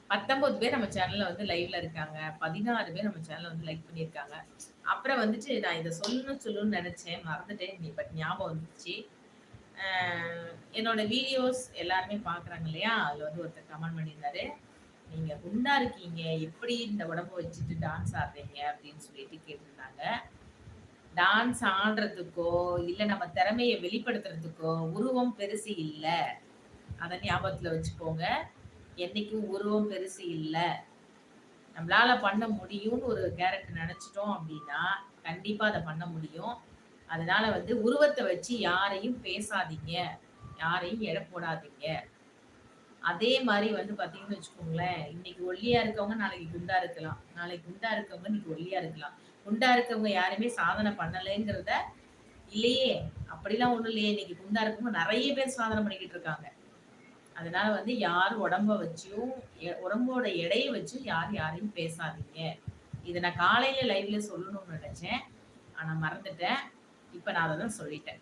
19 பேர் நம்ம சேனல்ல வந்து லைவ்ல இருக்காங்க. 16 பேர் நம்ம சேனல்ல வந்து லைக் பண்ணியிருக்காங்க. அப்புறம் வந்துட்டு நான் இத சொல்லணும்னு நெனச்சேன். மறந்துட்டேன். பட் ஞாபகம் வந்துருச்சு. அ என்னோட வீடியோஸ் எல்லாருமே பார்க்குறாங்க இல்லையா? அதுல வந்து ஒருத்தர் கமெண்ட் பண்ணியிருந்தாரு. "நீங்க குண்டா இருக்கீங்க. எப்படி இந்த உடம்ப வச்சுட்டு டான்ஸ் ஆடுறீங்க?" அப்படின்னு சொல்லிட்டு கேட்டிருந்தாங்க. டான்ஸ் ஆடுறதுக்கோ, இல்ல நம்ம திறமைய வெளிப்படுத்துறதுக்கோ உருவம் பெருசு இல்ல. அத ஞாபகத்துல வச்சுக்கோங்க. என்னைக்கும் உருவம் பெருசு இல்ல. நம்மளால பண்ண முடியும்னு ஒரு கேரக்டர் நெனச்சுட்டோம் அப்டின்னா, கண்டிப்பா அத பண்ண முடியும். அதனால வந்து உருவத்த வச்சு யாரையும் பேசாதீங்க. யாரையும் எடை போடாதீங்க. அதே மாரி வந்து பார்த்தீங்கன்னு வச்சுக்கோங்களேன், இன்னைக்கு ஒல்லியா இருக்கவங்க நாளைக்கு குண்டா இருக்கலாம். நாளைக்கு குண்டா இருக்கவங்க இன்னைக்கு ஒல்லியா இருக்கலாம். குண்டா இருக்கவங்க யாருமே சாதனை பண்ணலைங்கிறத இல்லையே! அப்படிலாம் ஒண்ணும் இல்லையே! இன்னைக்கு குண்டா இருக்கவங்க நெறைய பேர் சாதனை பண்ணிக்கிட்டு இருக்காங்க. அதனால வந்து யாரும் உடம்ப வச்சும், உடம்போட எடைய வச்சு யாரையும் பேசாதீங்க. இத நான் காலையில லைவ்ல சொல்லணும்னு நெனச்சேன். ஆனா மறந்துட்டேன். இப்ப நான் அத தான் சொல்லிட்டேன்.